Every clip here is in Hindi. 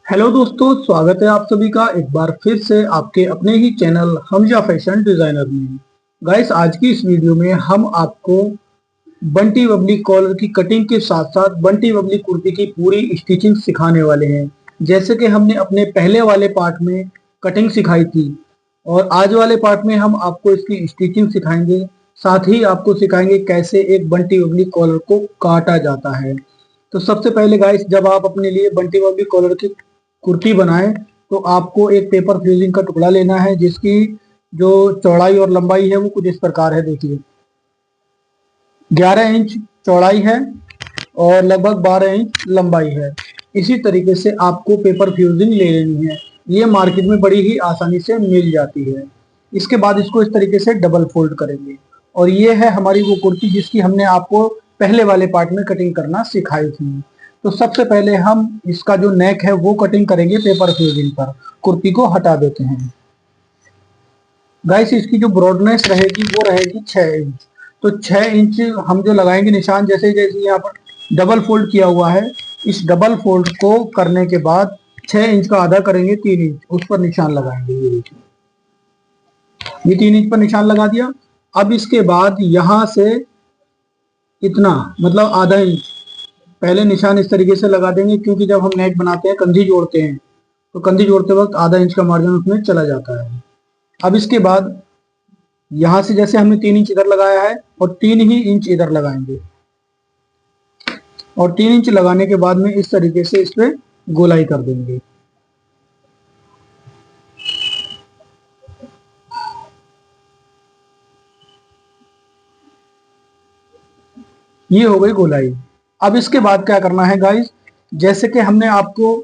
हेलो दोस्तों, स्वागत है आप सभी का एक बार फिर से आपके अपने ही चैनल हमजा फैशन डिजाइनर में। गाइस, आज की इस वीडियो में हम आपको बंटी बबली कॉलर की कटिंग के साथ साथ बंटी बबली कुर्ती की पूरी स्टिचिंग सिखाने वाले हैं। जैसे कि हमने अपने पहले वाले पार्ट में कटिंग सिखाई थी और आज वाले पार्ट में हम आपको इसकी स्टिचिंग सिखाएंगे। साथ ही आपको सिखाएंगे कैसे एक बंटी बबली कॉलर को काटा जाता है। तो सबसे पहले गाइस, जब आप अपने लिए बंटी बबली कॉलर की कुर्ती बनाएं तो आपको एक पेपर फ्यूजिंग का टुकड़ा लेना है जिसकी जो चौड़ाई और लंबाई है वो कुछ इस प्रकार है। देखिए, 11 इंच चौड़ाई है और लगभग 12 इंच लंबाई है। इसी तरीके से आपको पेपर फ्यूजिंग ले लेनी है। ये मार्केट में बड़ी ही आसानी से मिल जाती है। इसके बाद इसको इस तरीके से डबल फोल्ड करेंगे और ये है हमारी वो कुर्ती जिसकी हमने आपको पहले वाले पार्ट में कटिंग करना सिखाई थी। तो सबसे पहले हम इसका जो नेक है वो कटिंग करेंगे पेपर फ्यूजिंग पर। कुर्ती को हटा देते हैं। गाइस, इसकी जो ब्रॉडनेस रहेगी वो रहेगी 6 इंच। तो 6 इंच हम जो लगाएंगे निशान, जैसे जैसे यहाँ पर डबल फोल्ड किया हुआ है, इस डबल फोल्ड को करने के बाद 6 इंच का आधा करेंगे 3 इंच, उस पर निशान लगाएंगे। ये देखिए, ये 3 इंच पर निशान लगा दिया। अब इसके बाद यहाँ से इतना मतलब आधा इंच पहले निशान इस तरीके से लगा देंगे, क्योंकि जब हम नेक बनाते हैं कंधी जोड़ते हैं तो कंधी जोड़ते वक्त आधा इंच का मार्जिन उसमें चला जाता है। अब इसके बाद यहां से जैसे हमने 3 इंच इधर लगाया है और 3 ही इंच इधर लगाएंगे और 3 इंच लगाने के बाद में इस तरीके से इस पे गोलाई कर देंगे। ये हो गई गोलाई। अब इसके बाद क्या करना है गाइस, जैसे कि हमने आपको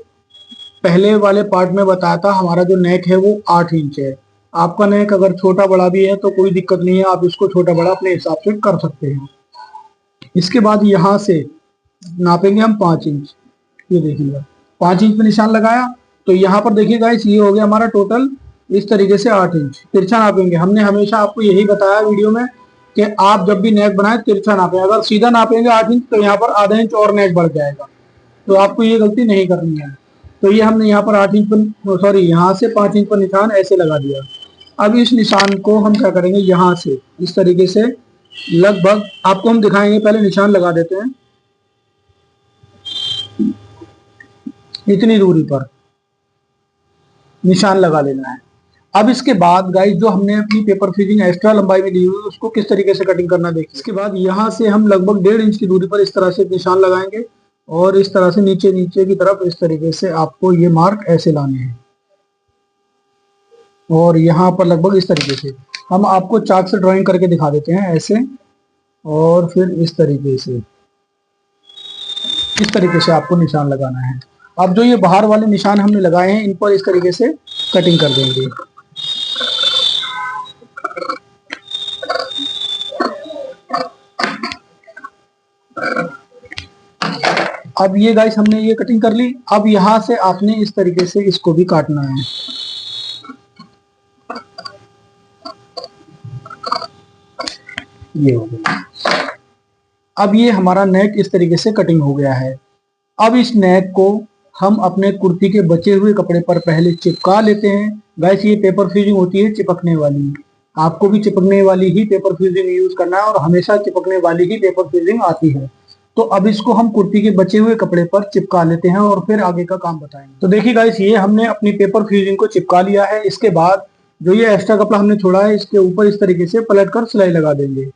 पहले वाले पार्ट में बताया था, हमारा जो नेक है वो 8 इंच है। आपका नेक अगर छोटा बड़ा भी है तो कोई दिक्कत नहीं है, आप इसको छोटा बड़ा अपने हिसाब से कर सकते हैं। इसके बाद यहाँ से नापेंगे हम 5 इंच। ये देखिएगा, 5 इंच पे निशान लगाया तो यहाँ पर देखिए गाइस, ये हो गया हमारा टोटल इस तरीके से 8 इंच। तिरछा नापेंगे। हमने हमेशा आपको यही बताया वीडियो में कि आप जब भी नेक बनाए तिरछा नापें। अगर सीधा नापेंगे 8 इंच तो यहाँ पर आधा इंच और नेक बढ़ जाएगा, तो आपको ये गलती नहीं करनी है। तो ये हमने यहाँ पर 8 इंच पर, सॉरी, यहाँ से 5 इंच पर निशान ऐसे लगा दिया। अब इस निशान को हम क्या करेंगे, यहाँ से इस तरीके से लगभग आपको हम दिखाएंगे। पहले निशान लगा देते हैं इतनी दूरी पर निशान लगा लेना है। अब इसके बाद गाइस, जो हमने अपनी पेपर फ्यूजिंग एक्स्ट्रा लंबाई में ली हुई है उसको किस तरीके से कटिंग करना देखिए। इसके बाद यहाँ से हम लगभग 1.5 इंच की दूरी पर इस तरह से निशान लगाएंगे और इस तरह से नीचे नीचे की तरफ इस तरीके से आपको ये मार्क ऐसे लाने हैं और यहाँ पर लगभग इस तरीके से हम आपको चाक से ड्राइंग करके दिखा देते हैं ऐसे, और फिर इस तरीके से इस तरीके से आपको निशान लगाना है। अब जो ये बाहर वाले निशान हमने लगाए हैं इन पर इस तरीके से कटिंग कर देंगे। अब ये गाइस, हमने ये कटिंग कर ली। अब यहाँ से आपने इस तरीके से इसको भी काटना है। ये हो गया। अब ये हमारा नेक इस तरीके से कटिंग हो गया है। अब इस नेक को हम अपने कुर्ती के बचे हुए कपड़े पर पहले चिपका लेते हैं। गाइस, ये पेपर फ्यूजिंग होती है चिपकने वाली। आपको भी चिपकने वाली ही पेपर फ्यूजिंग यूज करना है और हमेशा चिपकने वाली ही पेपर फ्यूजिंग आती है। तो अब इसको हम कुर्ती के बचे हुए कपड़े पर चिपका लेते हैं और फिर आगे का काम बताएंगे। तो देखिए गाइस, ये हमने अपनी पेपर फ्यूजिंग को चिपका लिया है। इसके बाद जो ये एक्स्ट्रा कपड़ा हमने छोड़ा है इसके ऊपर इस तरीके से पलट कर सिलाई लगा देंगे।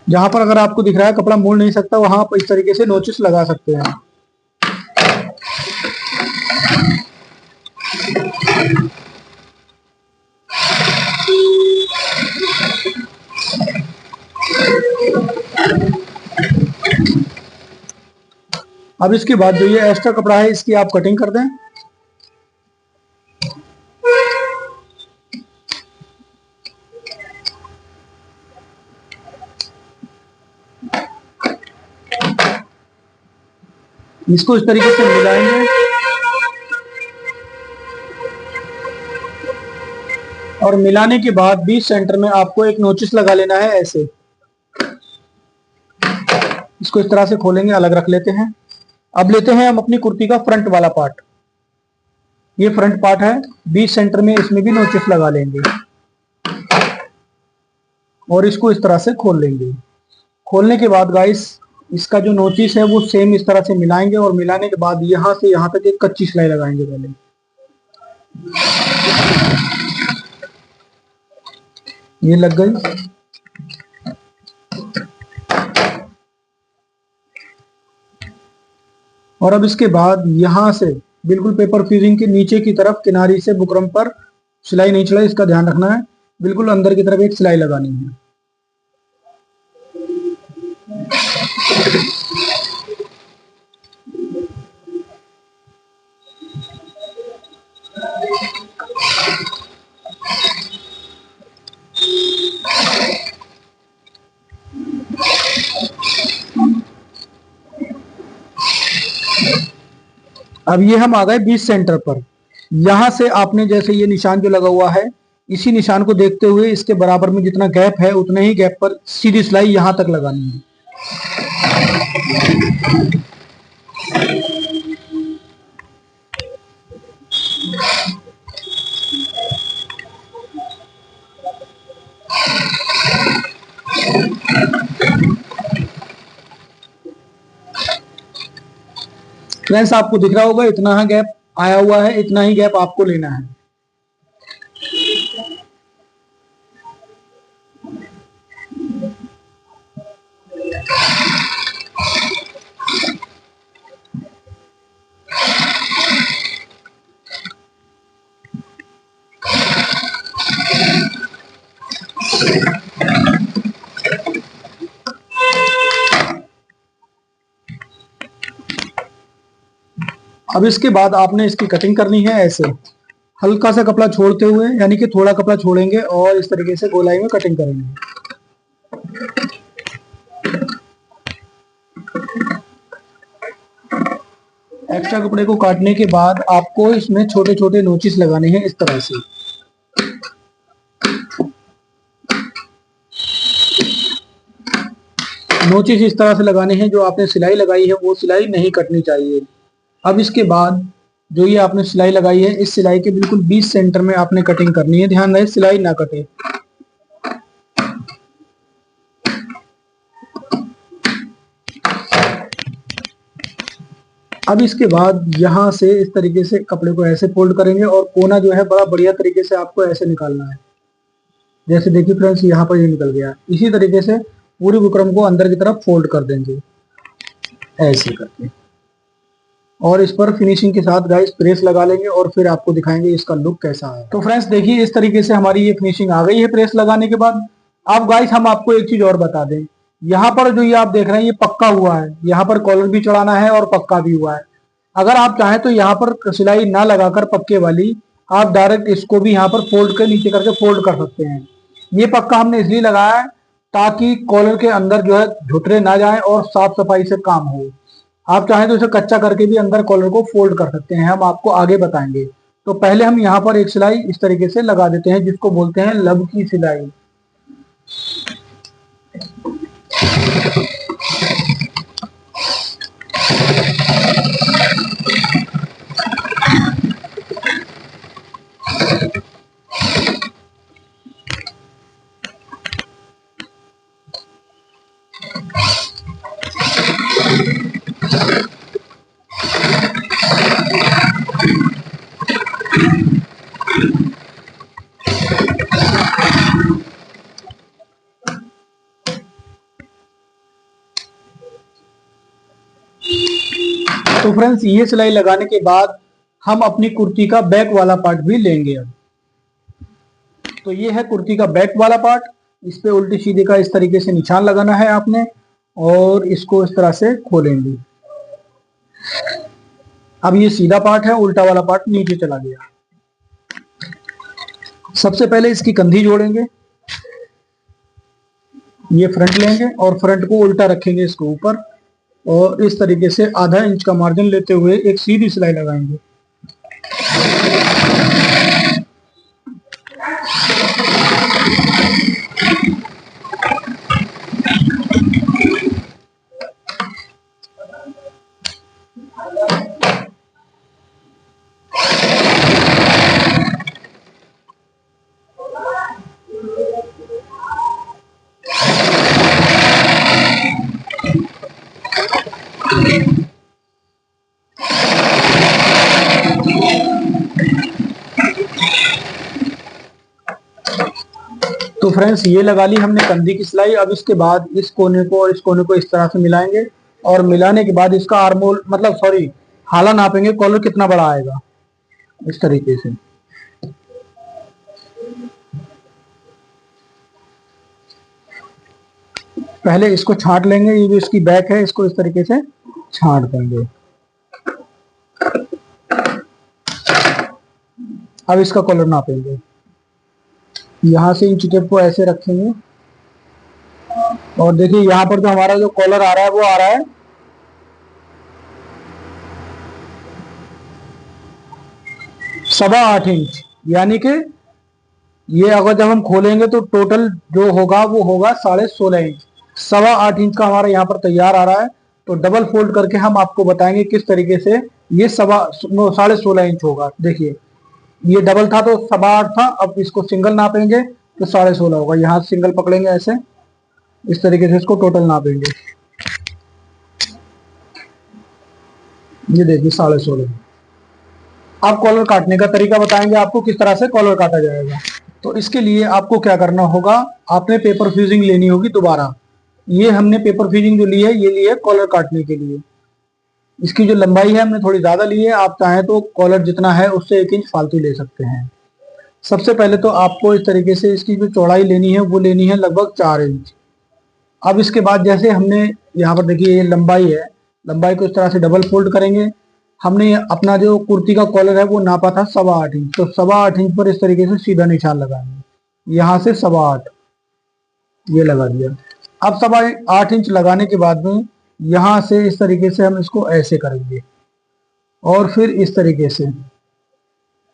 जहां पर अगर आपको दिख रहा है कपड़ा मोड़ नहीं सकता, वहां पर इस तरीके से नोचिस लगा सकते हैं। अब इसके बाद जो ये एक्स्ट्रा कपड़ा है इसकी आप कटिंग कर दें। इसको इस तरीके से मिलाएंगे और मिलाने के बाद बीच सेंटर में आपको एक नोचिस लगा लेना है ऐसे। इसको इस तरह से खोलेंगे, अलग रख लेते हैं। अब लेते हैं हम अपनी कुर्ती का फ्रंट वाला पार्ट। ये फ्रंट पार्ट है, बीच सेंटर में इसमें भी नोचिस लगा लेंगे और इसको इस तरह से खोल लेंगे। खोलने के बाद गाइस इसका जो नोचिस है वो सेम इस तरह से मिलाएंगे और मिलाने के बाद यहां से यहां तक एक कच्ची सिलाई लगाएंगे पहले। ये लग गई। और अब इसके बाद यहां से बिल्कुल पेपर फ्यूजिंग के नीचे की तरफ किनारी से बुकरम पर सिलाई नहीं चढ़े, इसका ध्यान रखना है। बिल्कुल अंदर की तरफ एक सिलाई लगानी है। अब ये हम आ गए बीच सेंटर पर। यहां से आपने जैसे ये निशान जो लगा हुआ है, इसी निशान को देखते हुए इसके बराबर में जितना गैप है उतने ही गैप पर सीधी सिलाई यहां तक लगानी है। फ्रेंड्स आपको दिख रहा होगा इतना ही गैप आया हुआ है, इतना ही गैप आपको लेना है। अब इसके बाद आपने इसकी कटिंग करनी है ऐसे, हल्का सा कपड़ा छोड़ते हुए, यानी कि थोड़ा कपड़ा छोड़ेंगे और इस तरीके से गोलाई में कटिंग करेंगे। एक्स्ट्रा कपड़े को काटने के बाद आपको इसमें छोटे छोटे नोचिस लगाने हैं इस तरह से। नोचिस इस तरह से लगाने हैं, जो आपने सिलाई लगाई है वो सिलाई नहीं कटनी चाहिए। अब इसके बाद जो ये आपने सिलाई लगाई है, इस सिलाई के बिल्कुल बीच सेंटर में आपने कटिंग करनी है। ध्यान रहे सिलाई ना कटे। अब इसके बाद यहां से इस तरीके से कपड़े को ऐसे फोल्ड करेंगे और कोना जो है बड़ा बढ़िया तरीके से आपको ऐसे निकालना है। जैसे देखिए फ्रेंड्स यहाँ पर ये निकल गया। इसी तरीके से पूरी बुकरम को अंदर की तरफ फोल्ड कर देंगे ऐसे करके, और इस पर फिनिशिंग के साथ गाइस प्रेस लगा लेंगे और फिर आपको दिखाएंगे इसका लुक कैसा है। तो फ्रेंड्स देखिए इस तरीके से हमारी ये फिनिशिंग आ गई है प्रेस लगाने के बाद। अब गाइस हम आपको एक चीज और बता दें, यहाँ पर जो ये आप देख रहे हैं ये पक्का हुआ है, यहाँ पर कॉलर भी चढ़ाना है और पक्का भी हुआ है। अगर आप चाहें तो यहाँ पर सिलाई ना लगाकर पक्के वाली आप डायरेक्ट इसको भी यहाँ पर फोल्ड कर नीचे करके फोल्ड कर सकते हैं। ये पक्का हमने इसलिए लगाया है ताकि कॉलर के अंदर जो है झुटरे ना जाए और साफ सफाई से काम हो। आप चाहें तो इसे कच्चा करके भी अंदर कॉलर को फोल्ड कर सकते हैं, हम आपको आगे बताएंगे। तो पहले हम यहाँ पर एक सिलाई इस तरीके से लगा देते हैं जिसको बोलते हैं लब की सिलाई। तो फ्रेंड्स ये सिलाई लगाने के बाद हम अपनी कुर्ती का बैक वाला पार्ट भी लेंगे। अब तो ये है कुर्ती का बैक वाला पार्ट। इस पे उल्टी सीधे का इस तरीके से निशान लगाना है आपने और इसको इस तरह से खोलेंगे। अब ये सीधा पार्ट है, उल्टा वाला पार्ट नीचे चला गया। सबसे पहले इसकी कंधी जोड़ेंगे, ये फ्रंट लेंगे और फ्रंट को उल्टा रखेंगे इसको ऊपर। और इस तरीके से आधा इंच का मार्जिन लेते हुए एक सीधी सिलाई लगाएंगे। तो फ्रेंड्स ये लगा ली हमने कंधी की सिलाई। अब इसके बाद इस कोने को और इस कोने को इस तरह से मिलाएंगे और मिलाने के बाद इसका आर्मोल मतलब सॉरी हाला नापेंगे, कॉलर कितना बड़ा आएगा इस तरीके से। पहले इसको छांट लेंगे, ये जो इसकी बैक है इसको इस तरीके से छांट देंगे। अब इसका कॉलर नापेंगे, यहां से इंच टेप को ऐसे रखेंगे और देखिए यहाँ पर जो हमारा जो कॉलर आ रहा है वो आ रहा है 8.25 इंच, यानी कि ये अगर जब हम खोलेंगे तो टोटल जो होगा वो होगा 16.5 इंच। 8.25 इंच का हमारा यहाँ पर तैयार आ रहा है। तो डबल फोल्ड करके हम आपको बताएंगे किस तरीके से ये 16.5 इंच होगा। देखिए ये डबल था तो 8.25 था, अब इसको सिंगल नापेंगे तो 16.5 होगा। यहाँ सिंगल पकड़ेंगे ऐसे, इस तरीके से इसको टोटल नापेंगे। ये देखिए 16.5। अब कॉलर काटने का तरीका बताएंगे आपको किस तरह से कॉलर काटा जाएगा। तो इसके लिए आपको क्या करना होगा, आपने पेपर फ्यूजिंग लेनी होगी दोबारा। ये हमने पेपर फ्यूजिंग जो ली है ये ली है कॉलर काटने के लिए। इसकी जो लंबाई है हमने थोड़ी ज्यादा ली है, आप चाहें तो कॉलर जितना है उससे 1 इंच फालतू ले सकते हैं। सबसे पहले तो आपको इस तरीके से इसकी जो चौड़ाई लेनी है वो लेनी है लगभग 4 इंच। अब इसके बाद जैसे हमने यहाँ पर देखिए ये लंबाई है, लंबाई को इस तरह से डबल फोल्ड करेंगे। हमने अपना जो कुर्ती का कॉलर है वो नापा था 8.25 इंच, तो 8.25 इंच पर इस तरीके से सीधा निशान लगाएंगे, यहाँ से 8.25 ये लगा दिया। अब 8.25 इंच लगाने के बाद में यहाँ से इस तरीके से हम इसको ऐसे करेंगे और फिर इस तरीके से,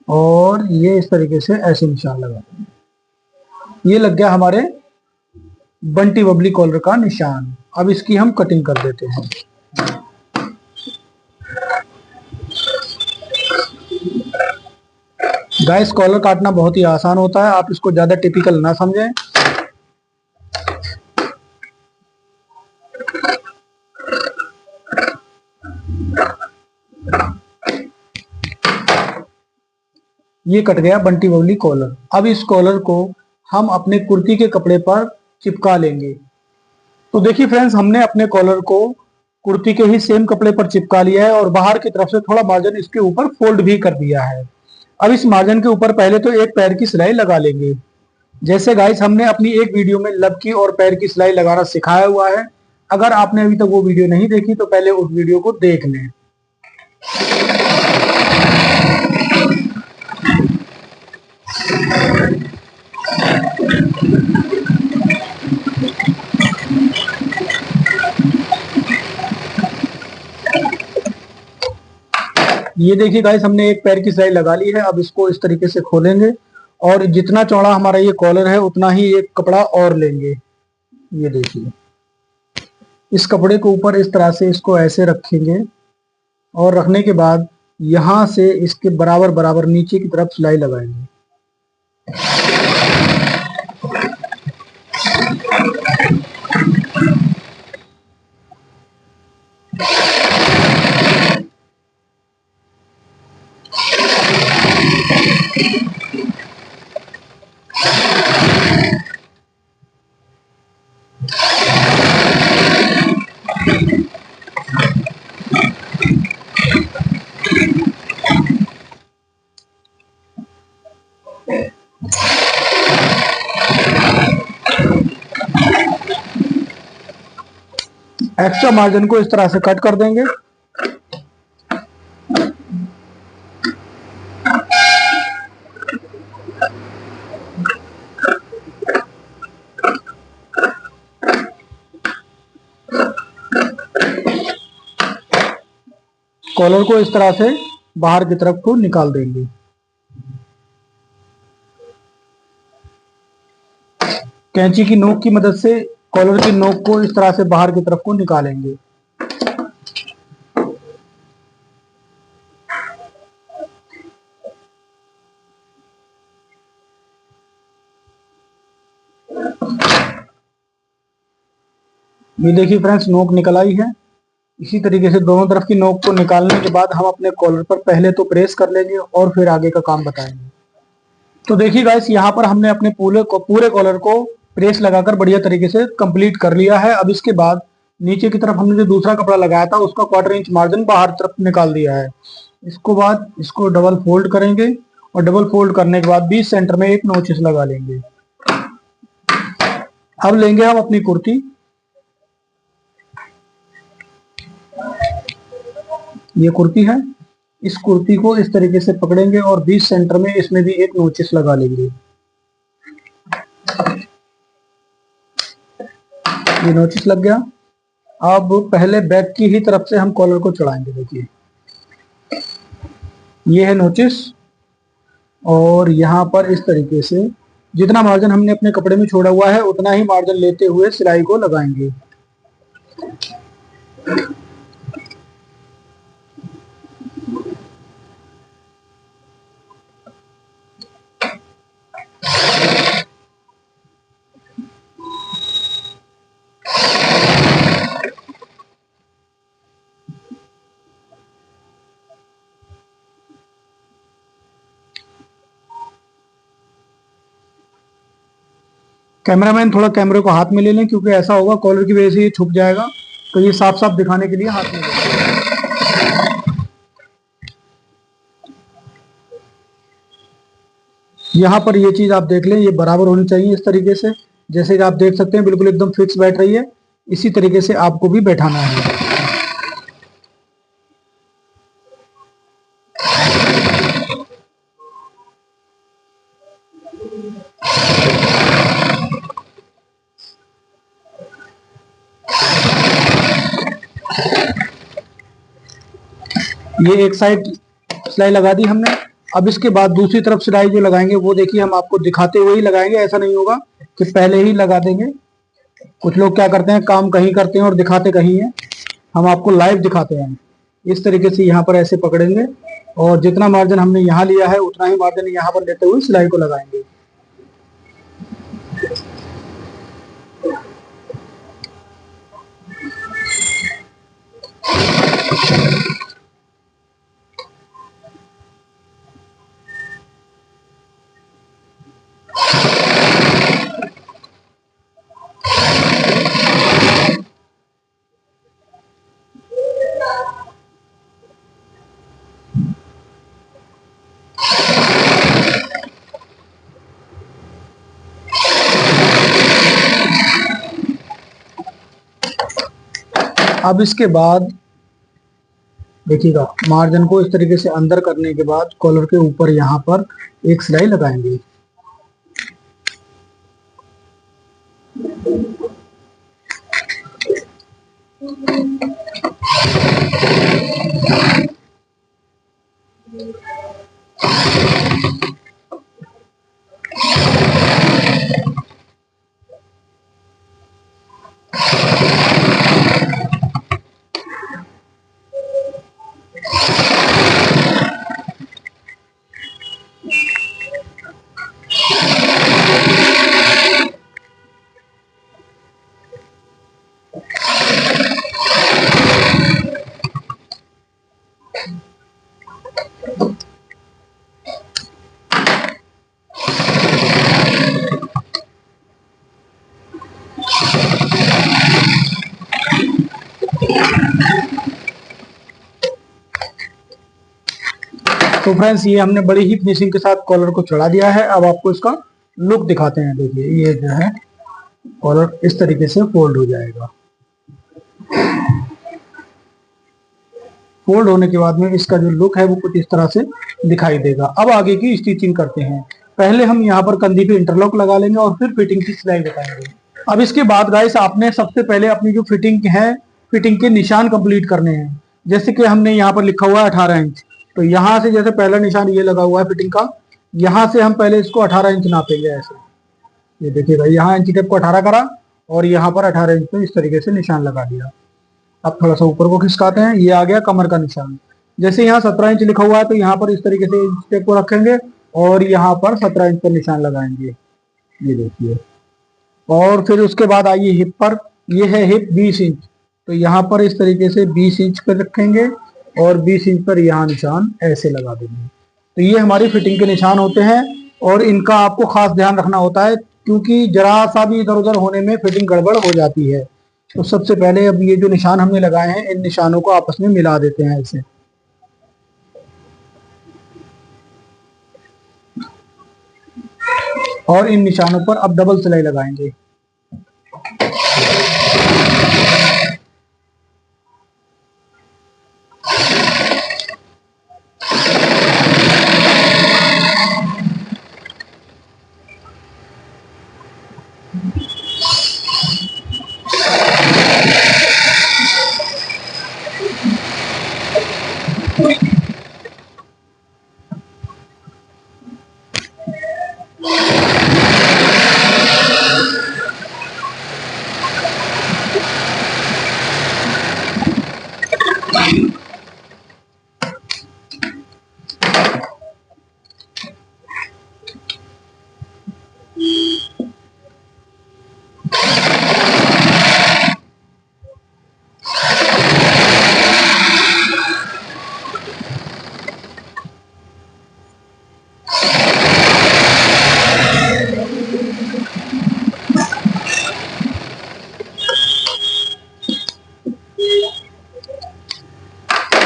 और ये इस तरीके से ऐसे निशान लगाएंगे। ये लग गया हमारे बंटी बबली कॉलर का निशान। अब इसकी हम कटिंग कर देते हैं। गाइस कॉलर काटना बहुत ही आसान होता है, आप इसको ज्यादा टिपिकल ना समझें। ये कट गया बंटी बबली कॉलर। अब इस कॉलर को हम अपने कुर्ती के कपड़े पर चिपका लेंगे। तो देखिए फ्रेंड्स, हमने अपने कॉलर को कुर्ती के ही सेम कपड़े पर चिपका लिया है और बाहर की तरफ से थोड़ा मार्जिन इसके ऊपर फोल्ड भी कर दिया है। अब इस मार्जिन के ऊपर पहले तो एक पैर की सिलाई लगा लेंगे। जैसे गाइस हमने अपनी एक वीडियो में लब की और पैर की सिलाई लगाना सिखाया हुआ है। अगर आपने अभी तक वो वीडियो नहीं देखी तो पहले उस वीडियो को देख लें। ये देखिए गाइस हमने एक पैर की सिलाई लगा ली है। अब इसको इस तरीके से खोलेंगे और जितना चौड़ा हमारा ये कॉलर है उतना ही एक कपड़ा और लेंगे। ये देखिए इस कपड़े को ऊपर इस तरह से इसको ऐसे रखेंगे और रखने के बाद यहां से इसके बराबर बराबर नीचे की तरफ सिलाई लगाएंगे। एक्स्ट्रा मार्जिन को इस तरह से कट कर देंगे। कॉलर को इस तरह से बाहर की तरफ को निकाल देंगे। कैंची की नोक की मदद से कॉलर की नोक को इस तरह से बाहर की तरफ को निकालेंगे। ये देखिए फ्रेंड्स, नोक निकल आई है। इसी तरीके से दोनों तरफ की नोक को निकालने के बाद हम अपने कॉलर पर पहले तो प्रेस कर लेंगे और फिर आगे का काम बताएंगे। तो देखिए गाइस, यहाँ पर हमने अपने पूरे कॉलर को प्रेस लगाकर बढ़िया तरीके से कंप्लीट कर लिया है। अब इसके बाद नीचे की तरफ हमने जो दूसरा कपड़ा लगाया था उसका 1/4 इंच मार्जिन बाहर तरफ निकाल दिया है। इसको बाद इसको डबल फोल्ड करेंगे और डबल फोल्ड करने के बाद बीच सेंटर में एक नोचिस लगा लेंगे। अब लेंगे हम अपनी कुर्ती, ये कुर्ती है, इस कुर्ती को इस तरीके से पकड़ेंगे और बीच सेंटर में इसमें भी एक नोचिस लगा लेंगे। ये नोचिस लग गया। अब पहले बैक की ही तरफ से हम कॉलर को चढ़ाएंगे। देखिए ये है नोचिस, और यहाँ पर इस तरीके से जितना मार्जिन हमने अपने कपड़े में छोड़ा हुआ है उतना ही मार्जिन लेते हुए सिलाई को लगाएंगे। कैमरामैन थोड़ा कैमरे को हाथ में ले लें, क्योंकि ऐसा होगा कॉलर की वजह से ये छुप जाएगा, तो ये साफ साफ दिखाने के लिए हाथ में ले लें। यहाँ पर ये चीज आप देख लें, ये बराबर होनी चाहिए इस तरीके से। जैसे कि आप देख सकते हैं बिल्कुल एकदम फिक्स बैठ रही है। इसी तरीके से आपको भी बैठाना है। ये एक साइड सिलाई लगा दी हमने। अब इसके बाद दूसरी तरफ सिलाई जो लगाएंगे वो देखिए हम आपको दिखाते हुए ही लगाएंगे। ऐसा नहीं होगा कि पहले ही लगा देंगे। कुछ लोग क्या करते हैं, काम कहीं करते हैं और दिखाते कहीं हैं। हम आपको लाइव दिखाते हैं। इस तरीके से यहाँ पर ऐसे पकड़ेंगे और जितना मार्जिन हमने यहाँ लिया है उतना ही मार्जिन यहाँ पर लेते हुए सिलाई को लगाएंगे। अब इसके बाद देखिएगा, मार्जिन को इस तरीके से अंदर करने के बाद कॉलर के ऊपर यहाँ पर एक सिलाई लगाएंगे। तो फ्रेंड्स, ये हमने बड़ी ही फिनिशिंग के साथ कॉलर को चढ़ा दिया है। अब आपको इसका लुक दिखाते हैं। देखिए ये जो है कॉलर इस तरीके से फोल्ड हो जाएगा। फोल्ड होने के बाद में इसका जो लुक है वो कुछ इस तरह से दिखाई देगा। अब आगे की स्टिचिंग करते हैं। पहले हम यहाँ पर कंधी पे इंटरलॉक लगा लेंगे और फिर फिटिंग की सिलाई बताएंगे। अब इसके बाद गाइस, आपने सबसे पहले अपनी जो फिटिंग है, फिटिंग के निशान कंप्लीट करने हैं। जैसे कि हमने यहाँ पर लिखा हुआ है 18 इंच, तो यहाँ से जैसे पहला निशान ये लगा हुआ है फिटिंग का, यहाँ से हम पहले इसको 18 इंच नापेंगे ऐसे। ये देखिएगा, यहाँ इंची टेप को 18 करा और यहाँ पर 18 इंच में इस तरीके से निशान लगा दिया। अब थोड़ा सा ऊपर को खिसकाते हैं, ये आ गया कमर का निशान। जैसे यहाँ 17 इंच लिखा हुआ है तो यहाँ पर इस तरीके से इंच टेप को रखेंगे और यहाँ पर 17 इंच पर निशान लगाएंगे, ये देखिए। और फिर उसके बाद आइए हिप पर, ये है हिप 20 इंच, तो यहाँ पर इस तरीके से 20 इंच पर रखेंगे और 20 इंच पर यहाँ निशान ऐसे लगा देंगे। तो ये हमारी फिटिंग के निशान होते हैं और इनका आपको खास ध्यान रखना होता है, क्योंकि जरा सा भी इधर उधर होने में फिटिंग गड़बड़ हो जाती है। तो सबसे पहले अब ये जो निशान हमने लगाए हैं, इन निशानों को आपस में मिला देते हैं ऐसे। और इन निशानों पर अब डबल सिलाई लगाएंगे।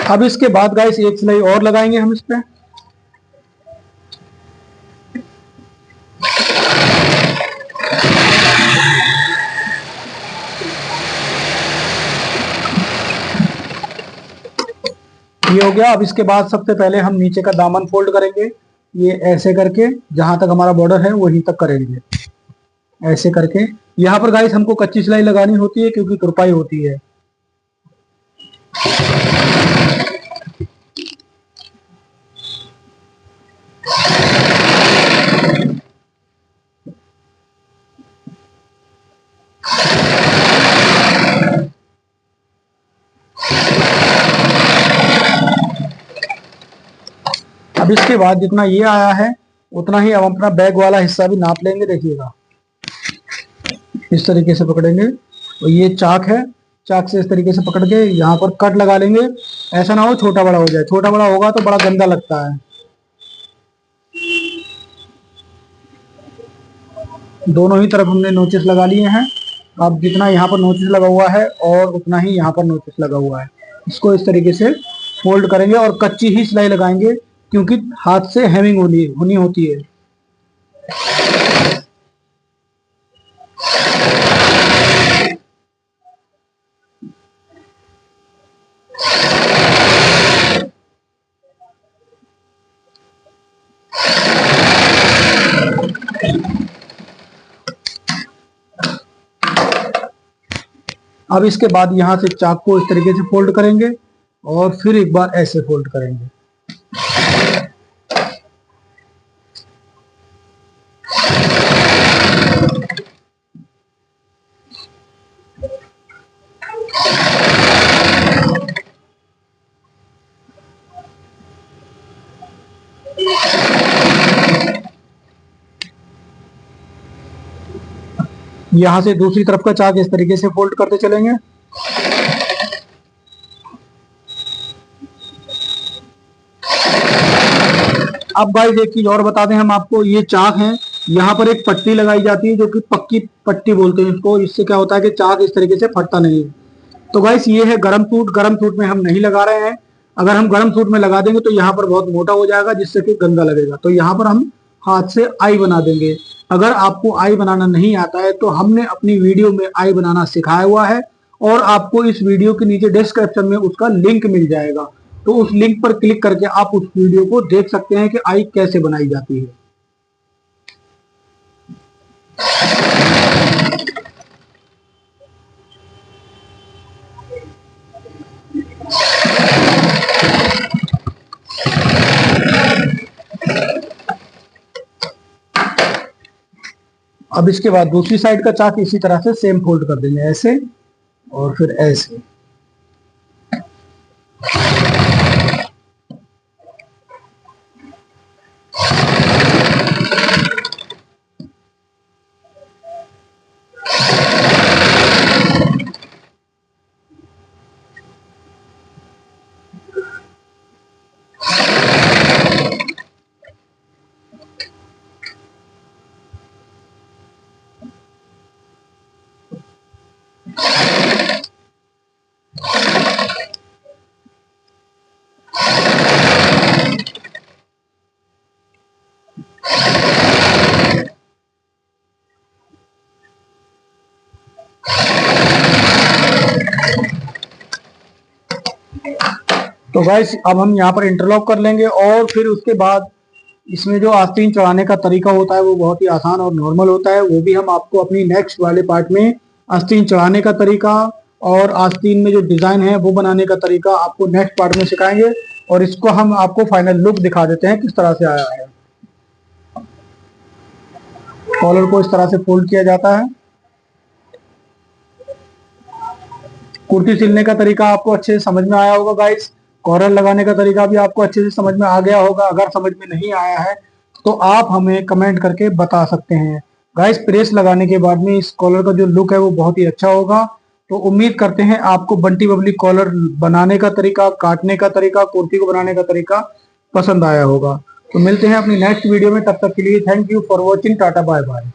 अब इसके बाद गाइस एक सिलाई और लगाएंगे हम इस पे। ये हो गया। अब इसके बाद सबसे पहले हम नीचे का दामन फोल्ड करेंगे, ये ऐसे करके जहां तक हमारा बॉर्डर है वहीं तक करेंगे, ऐसे करके। यहाँ पर गाइस हमको कच्ची सिलाई लगानी होती है क्योंकि तुरपाई होती है। अब इसके बाद जितना ये आया है उतना ही अब अपना बैक वाला हिस्सा भी नाप लेंगे। देखिएगा, इस तरीके से पकड़ेंगे और ये चाक है, चाक से इस तरीके से पकड़ के यहाँ पर कट लगा लेंगे। ऐसा ना हो छोटा बड़ा हो जाए, छोटा बड़ा होगा तो बड़ा गंदा लगता है। दोनों ही तरफ हमने नोचेस लगा लिए हैं। अब जितना यहाँ पर नोचेस लगा हुआ है और उतना ही यहाँ पर नोचेस लगा हुआ है, इसको इस तरीके से फोल्ड करेंगे और कच्ची ही सिलाई लगाएंगे क्योंकि हाथ से हेमिंग होनी होती है। अब इसके बाद यहाँ से चाक को इस तरीके से फोल्ड करेंगे और फिर एक बार ऐसे फोल्ड करेंगे। यहाँ से दूसरी तरफ का चाक इस तरीके से फोल्ड करते चलेंगे। अब गाइस एक चीज और बता दें हम आपको, ये चाक है, यहाँ पर एक पट्टी लगाई जाती है जो कि पक्की पट्टी बोलते हैं इसको। इससे क्या होता है कि चाक इस तरीके से फटता नहीं है। तो गाइस ये है गरम सूट, गरम सूट में हम नहीं लगा रहे हैं। अगर हम गरम सूट में लगा देंगे तो यहाँ पर बहुत मोटा हो जाएगा जिससे कि गंदा लगेगा। तो यहाँ पर हम हाथ से आई बना देंगे। अगर आपको आई बनाना नहीं आता है तो हमने अपनी वीडियो में आई बनाना सिखाया हुआ है और आपको इस वीडियो के नीचे डिस्क्रिप्शन में उसका लिंक मिल जाएगा। तो उस लिंक पर क्लिक करके आप उस वीडियो को देख सकते हैं कि आई कैसे बनाई जाती है। अब इसके बाद दूसरी साइड का चाक इसी तरह से सेम फोल्ड कर देंगे, ऐसे और फिर ऐसे। तो गाइस अब हम यहाँ पर इंटरलॉक कर लेंगे और फिर उसके बाद इसमें जो आस्तीन चढ़ाने का तरीका होता है वो बहुत ही आसान और नॉर्मल होता है। वो भी हम आपको अपनी नेक्स्ट वाले पार्ट में आस्तीन चढ़ाने का तरीका और आस्तीन में जो डिजाइन है वो बनाने का तरीका आपको नेक्स्ट पार्ट में सिखाएंगे। और इसको हम आपको फाइनल लुक दिखा देते हैं किस तरह से आया है। कॉलर को इस तरह से फोल्ड किया जाता है। कुर्ती सिलने का तरीका आपको अच्छे से समझ में आया होगा गाइस। कॉलर लगाने का तरीका भी आपको अच्छे से समझ में आ गया होगा। अगर समझ में नहीं आया है तो आप हमें कमेंट करके बता सकते हैं। गाइस प्रेस लगाने के बाद में इस कॉलर का जो लुक है वो बहुत ही अच्छा होगा। तो उम्मीद करते हैं आपको बंटी बबली कॉलर बनाने का तरीका, काटने का तरीका, कुर्ती को बनाने का तरीका पसंद आया होगा। तो मिलते हैं अपनी नेक्स्ट वीडियो में, तब तक के लिए thank you for watching. Tata bye bye.